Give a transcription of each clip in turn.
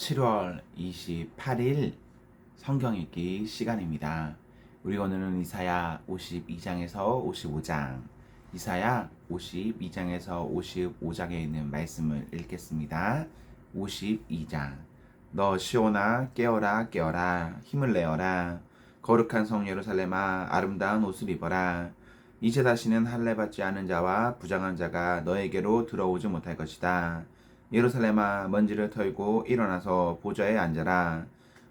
7월 28일 성경 읽기 시간입니다. 우리 오늘은 이사야 52장에서 55장, 이사야 52장에서 55장에 있는 말씀을 읽겠습니다. 52장. 너 시온아 깨어라 깨어라 힘을 내어라. 거룩한 성 예루살렘아 아름다운 옷을 입어라. 이제 다시는 할례 받지 않은 자와 부정한 자가 너에게로 들어오지 못할 것이다. 예루살렘아 먼지를 털고 일어나서 보좌에 앉아라.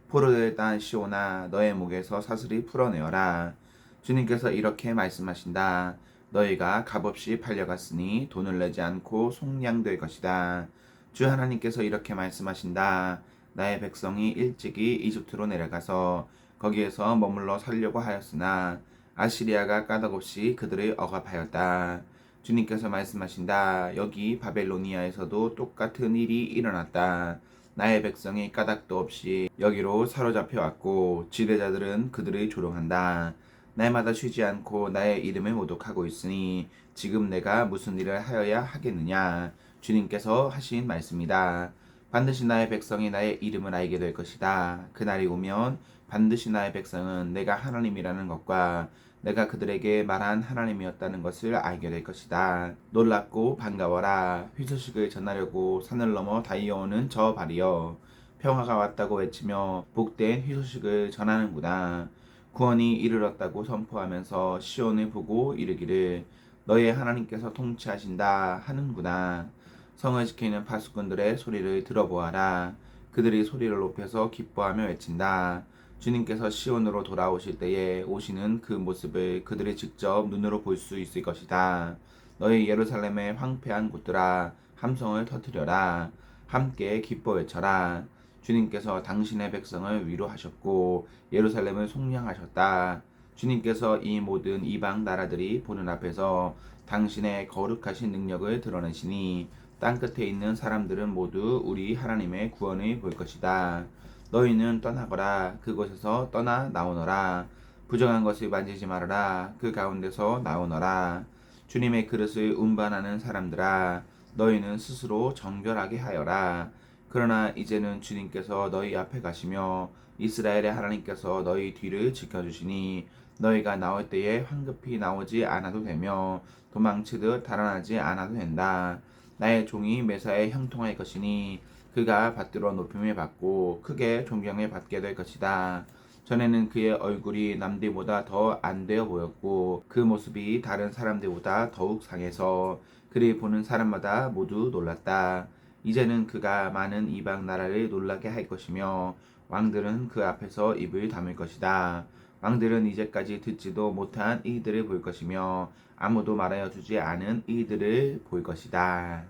포로들 딴 시온아 너의 목에서 사슬이 풀어내어라. 주님께서 이렇게 말씀하신다. 너희가 값없이 팔려갔으니 돈을 내지 않고 속량될 것이다. 주 하나님께서 이렇게 말씀하신다. 나의 백성이 일찍이 이집트로 내려가서 거기에서 머물러 살려고 하였으나 아시리아가 까닭없이 그들을 억압하였다. 주님께서 말씀하신다. 여기 바벨로니아에서도 똑같은 일이 일어났다. 나의 백성이 까닭도 없이 여기로 사로잡혀 왔고 지배자들은 그들을 조롱한다. 날마다 쉬지 않고 나의 이름을 모독하고 있으니 지금 내가 무슨 일을 하여야 하겠느냐. 주님께서 하신 말씀이다. 반드시 나의 백성이 나의 이름을 알게 될 것이다. 그날이 오면 반드시 나의 백성은 내가 하나님이라는 것과 내가 그들에게 말한 하나님이었다는 것을 알게 될 것이다. 놀랍고 반가워라. 희소식을 전하려고 산을 넘어 달려오는 저 발이여. 평화가 왔다고 외치며 복된 희소식을 전하는구나. 구원이 이르렀다고 선포하면서 시온을 보고 이르기를 너의 하나님께서 통치하신다 하는구나. 성을 지키는 파수꾼들의 소리를 들어보아라. 그들이 소리를 높여서 기뻐하며 외친다. 주님께서 시온으로 돌아오실 때에 오시는 그 모습을 그들이 직접 눈으로 볼 수 있을 것이다. 너희 예루살렘의 황폐한 곳들아 함성을 터뜨려라. 함께 기뻐 외쳐라. 주님께서 당신의 백성을 위로하셨고 예루살렘을 속량하셨다. 주님께서 이 모든 이방 나라들이 보는 앞에서 당신의 거룩하신 능력을 드러내시니 땅끝에 있는 사람들은 모두 우리 하나님의 구원을 볼 것이다. 너희는 떠나거라. 그곳에서 떠나 나오너라. 부정한 것을 만지지 말아라. 그 가운데서 나오너라. 주님의 그릇을 운반하는 사람들아, 너희는 스스로 정결하게 하여라. 그러나 이제는 주님께서 너희 앞에 가시며 이스라엘의 하나님께서 너희 뒤를 지켜주시니 너희가 나올 때에 황급히 나오지 않아도 되며 도망치듯 달아나지 않아도 된다. 나의 종이 매사에 형통할 것이니 그가 받들어 높임을 받고 크게 존경을 받게 될 것이다. 전에는 그의 얼굴이 남들보다 더 안 되어 보였고 그 모습이 다른 사람들보다 더욱 상해서 그를 보는 사람마다 모두 놀랐다. 이제는 그가 많은 이방 나라를 놀라게 할 것이며 왕들은 그 앞에서 입을 다물 것이다. 왕들은 이제까지 듣지도 못한 이들을 볼 것이며 아무도 말하여 주지 않은 이들을 볼 것이다.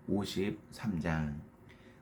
53장.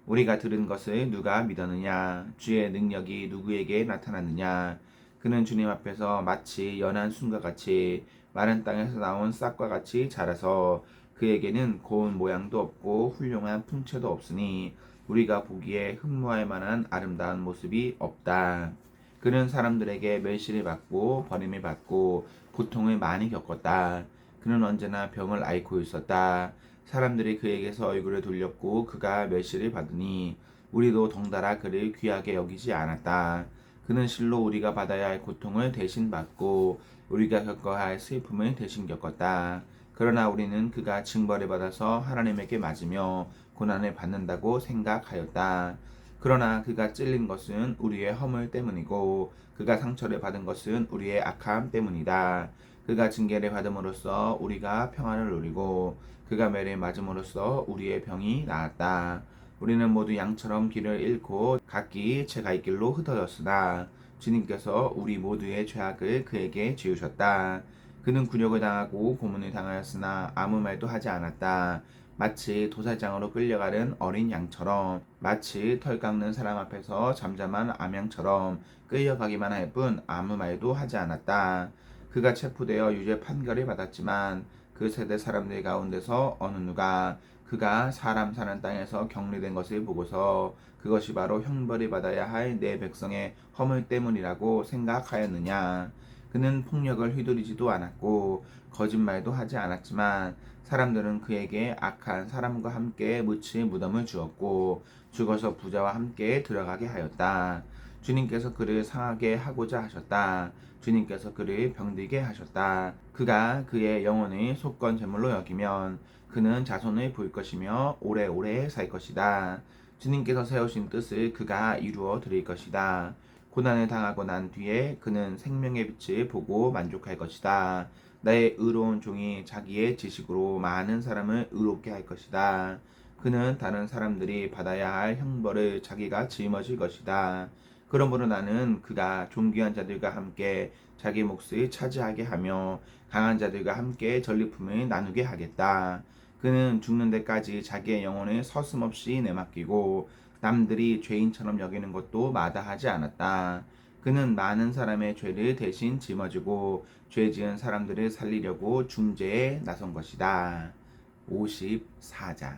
우리가 들은 것을 누가 믿었느냐? 주의 능력이 누구에게 나타났느냐? 그는 주님 앞에서 마치 연한 순과 같이 마른 땅에서 나온 싹과 같이 자라서 그에게는 고운 모양도 없고 훌륭한 풍채도 없으니 우리가 보기에 흠모할 만한 아름다운 모습이 없다. 그는 사람들에게 멸시를 받고 버림을 받고 고통을 많이 겪었다. 그는 언제나 병을 앓고 있었다. 사람들이 그에게서 얼굴을 돌렸고 그가 멸시를 받으니 우리도 덩달아 그를 귀하게 여기지 않았다. 그는 실로 우리가 받아야 할 고통을 대신 받고 우리가 겪어야 할 슬픔을 대신 겪었다. 그러나 우리는 그가 징벌을 받아서 하나님에게 맞으며 고난을 받는다고 생각하였다. 그러나 그가 찔린 것은 우리의 허물 때문이고 그가 상처를 받은 것은 우리의 악함 때문이다. 그가 징계를 받음으로써 우리가 평안을 누리고 그가 매를 맞음으로써 우리의 병이 나았다. 우리는 모두 양처럼 길을 잃고 각기 제 갈 길로 흩어졌으나 주님께서 우리 모두의 죄악을 그에게 지우셨다. 그는 굴욕을 당하고 고문을 당하였으나 아무 말도 하지 않았다. 마치 도살장으로 끌려가는 어린 양처럼, 마치 털 깎는 사람 앞에서 잠잠한 암양처럼 끌려가기만 할 뿐 아무 말도 하지 않았다. 그가 체포되어 유죄 판결을 받았지만 그 세대 사람들 가운데서 어느 누가 그가 사람 사는 땅에서 격리된 것을 보고서 그것이 바로 형벌이 받아야 할 내 백성의 허물 때문이라고 생각하였느냐? 그는 폭력을 휘두르지도 않았고 거짓말도 하지 않았지만 사람들은 그에게 악한 사람과 함께 묻힐 무덤을 주었고 죽어서 부자와 함께 들어가게 하였다. 주님께서 그를 상하게 하고자 하셨다. 주님께서 그를 병들게 하셨다. 그가 그의 영혼을 속건 제물로 여기면 그는 자손을 볼 것이며 오래오래 살 것이다. 주님께서 세우신 뜻을 그가 이루어 드릴 것이다. 고난을 당하고 난 뒤에 그는 생명의 빛을 보고 만족할 것이다. 나의 의로운 종이 자기의 지식으로 많은 사람을 의롭게 할 것이다. 그는 다른 사람들이 받아야 할 형벌을 자기가 짊어질 것이다. 그러므로 나는 그가 존귀한 자들과 함께 자기 몫을 차지하게 하며 강한 자들과 함께 전리품을 나누게 하겠다. 그는 죽는 데까지 자기의 영혼을 서슴없이 내맡기고 남들이 죄인처럼 여기는 것도 마다하지 않았다. 그는 많은 사람의 죄를 대신 짊어지고 죄 지은 사람들을 살리려고 중재에 나선 것이다. 54장.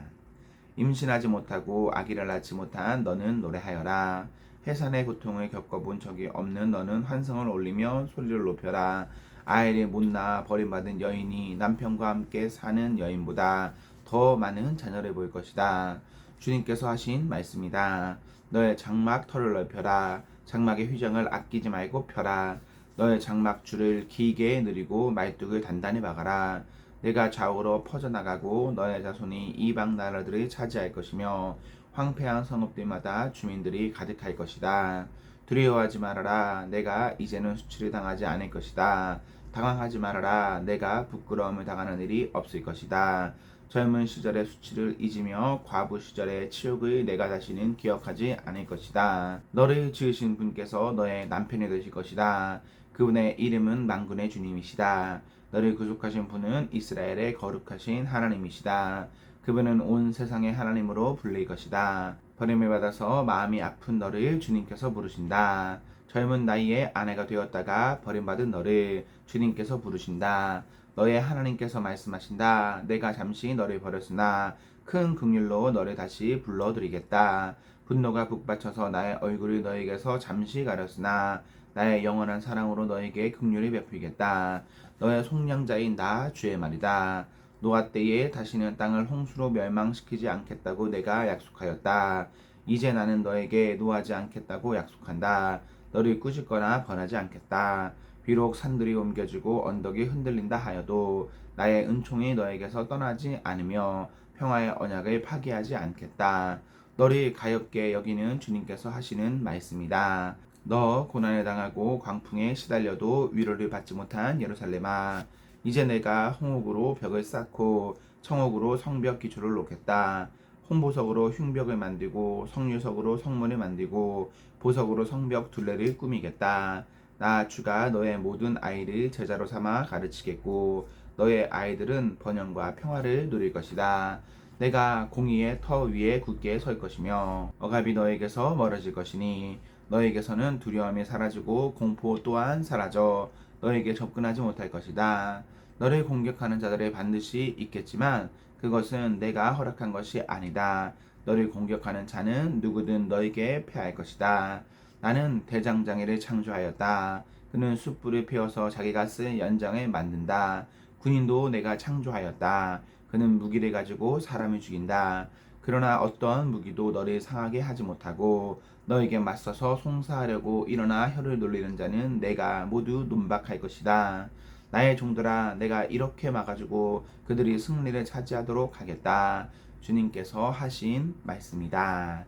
임신하지 못하고 아기를 낳지 못한 너는 노래하여라. 해산의 고통을 겪어본 적이 없는 너는 환성을 올리며 소리를 높여라. 아이를 못 낳아 버림받은 여인이 남편과 함께 사는 여인보다 더 많은 자녀를 볼 것이다. 주님께서 하신 말씀이다. 너의 장막 털을 넓혀라. 장막의 휘장을 아끼지 말고 펴라. 너의 장막 줄을 길게 늘리고 말뚝을 단단히 박아라. 내가 좌우로 퍼져나가고 너의 자손이 이방 나라들을 차지할 것이며 황폐한 성읍들마다 주민들이 가득할 것이다. 두려워하지 말아라. 내가 이제는 수치를 당하지 않을 것이다. 당황하지 말아라. 내가 부끄러움을 당하는 일이 없을 것이다. 젊은 시절의 수치를 잊으며 과부 시절의 치욕을 내가 다시는 기억하지 않을 것이다. 너를 지으신 분께서 너의 남편이 되실 것이다. 그분의 이름은 만군의 주님이시다. 너를 구속하신 분은 이스라엘의 거룩하신 하나님이시다. 그분은 온 세상의 하나님으로 불릴 것이다. 버림을 받아서 마음이 아픈 너를 주님께서 부르신다. 젊은 나이에 아내가 되었다가 버림받은 너를 주님께서 부르신다. 너의 하나님께서 말씀하신다. 내가 잠시 너를 버렸으나 큰 긍휼로 너를 다시 불러드리겠다. 분노가 북받쳐서 나의 얼굴을 너에게서 잠시 가렸으나 나의 영원한 사랑으로 너에게 긍휼을 베풀겠다. 너의 속량자인 나 주의 말이다. 노아 때에 다시는 땅을 홍수로 멸망시키지 않겠다고 내가 약속하였다. 이제 나는 너에게 노하지 않겠다고 약속한다. 너를 꾸짖거나 번하지 않겠다. 비록 산들이 옮겨지고 언덕이 흔들린다 하여도 나의 은총이 너에게서 떠나지 않으며 평화의 언약을 파기하지 않겠다. 너를 가엾게 여기는 주님께서 하시는 말씀이다. 너 고난을 당하고 광풍에 시달려도 위로를 받지 못한 예루살렘아, 이제 내가 홍옥으로 벽을 쌓고 청옥으로 성벽 기초를 놓겠다. 홍보석으로 흉벽을 만들고 석류석으로 성문을 만들고 보석으로 성벽 둘레를 꾸미겠다. 나 주가 너의 모든 아이를 제자로 삼아 가르치겠고 너의 아이들은 번영과 평화를 누릴 것이다. 내가 공의의 터 위에 굳게 설 것이며 억압이 너에게서 멀어질 것이니 너에게서는 두려움이 사라지고 공포 또한 사라져 너에게 접근하지 못할 것이다. 너를 공격하는 자들이 반드시 있겠지만 그것은 내가 허락한 것이 아니다. 너를 공격하는 자는 누구든 너에게 패할 것이다. 나는 대장장이를 창조하였다. 그는 숯불을 피워서 자기가 쓸 연장을 만든다. 군인도 내가 창조하였다. 그는 무기를 가지고 사람을 죽인다. 그러나 어떠한 무기도 너를 상하게 하지 못하고 너에게 맞서서 송사하려고 일어나 혀를 놀리는 자는 내가 모두 논박할 것이다. 나의 종들아, 내가 이렇게 막아주고 그들이 승리를 차지하도록 하겠다. 주님께서 하신 말씀이다.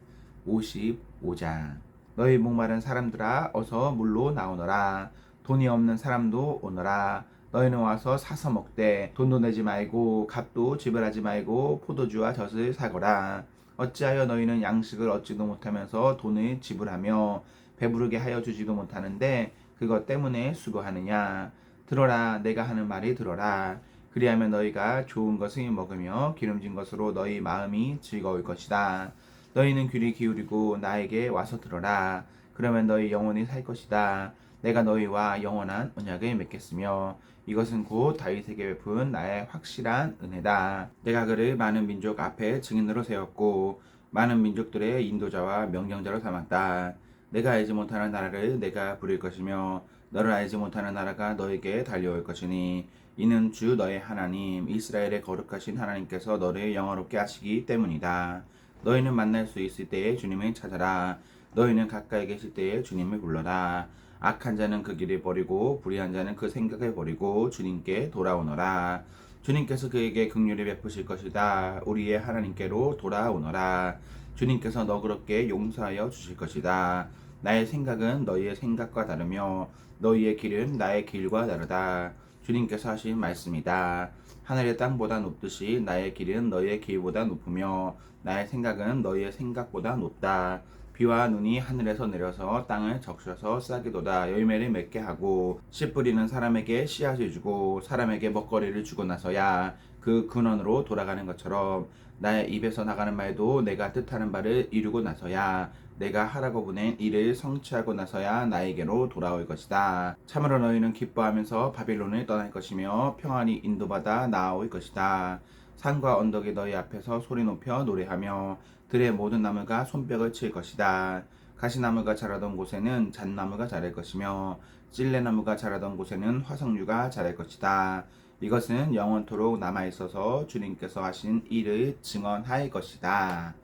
55장. 너희 목마른 사람들아, 어서 물로 나오너라. 돈이 없는 사람도 오너라. 너희는 와서 사서 먹되 돈도 내지 말고 값도 지불하지 말고 포도주와 젖을 사거라. 어찌하여 너희는 양식을 얻지도 못하면서 돈을 지불하며 배부르게 하여 주지도 못하는데 그것 때문에 수고하느냐. 들어라. 내가 하는 말이 들어라. 그리하면 너희가 좋은 것을 먹으며 기름진 것으로 너희 마음이 즐거울 것이다. 너희는 귀를 기울이고 나에게 와서 들어라. 그러면 너희 영혼이 살 것이다. 내가 너희와 영원한 언약을 맺겠으며 이것은 곧 다윗에게 베푼 나의 확실한 은혜다. 내가 그를 많은 민족 앞에 증인으로 세웠고 많은 민족들의 인도자와 명령자로 삼았다. 내가 알지 못하는 나라를 내가 부릴 것이며 너를 알지 못하는 나라가 너에게 달려올 것이니 이는 주 너의 하나님 이스라엘의 거룩하신 하나님께서 너를 영화롭게 하시기 때문이다. 너희는 만날 수 있을 때에 주님을 찾아라. 너희는 가까이 계실 때에 주님을 불러라. 악한 자는 그 길을 버리고 불의한 자는 그 생각을 버리고 주님께 돌아오너라. 주님께서 그에게 긍휼을 베푸실 것이다. 우리의 하나님께로 돌아오너라. 주님께서 너그럽게 용서하여 주실 것이다. 나의 생각은 너희의 생각과 다르며 너희의 길은 나의 길과 다르다. 주님께서 하신 말씀이다. 하늘의 땅보다 높듯이 나의 길은 너희의 길보다 높으며 나의 생각은 너희의 생각보다 높다. 비와 눈이 하늘에서 내려서 땅을 적셔서 싹이도다 열매를 맺게 하고 씨 뿌리는 사람에게 씨앗을 주고 사람에게 먹거리를 주고 나서야 그 근원으로 돌아가는 것처럼 나의 입에서 나가는 말도 내가 뜻하는 바를 이루고 나서야 내가 하라고 보낸 일을 성취하고 나서야 나에게로 돌아올 것이다. 참으로 너희는 기뻐하면서 바빌론을 떠날 것이며 평안히 인도받아 나아올 것이다. 산과 언덕이 너희 앞에서 소리 높여 노래하며 들의 모든 나무가 손뼉을 칠 것이다. 가시나무가 자라던 곳에는 잣나무가 자랄 것이며 찔레나무가 자라던 곳에는 화석류가 자랄 것이다. 이것은 영원토록 남아있어서 주님께서 하신 일을 증언할 것이다.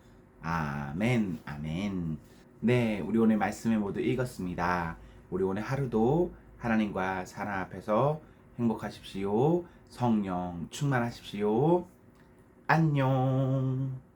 아멘, 아멘. 네, 우리 오늘 말씀을 모두 읽었습니다. 우리 오늘 하루도 하나님과 사랑 앞에서 행복하십시오. 성령 충만하십시오. 안녕.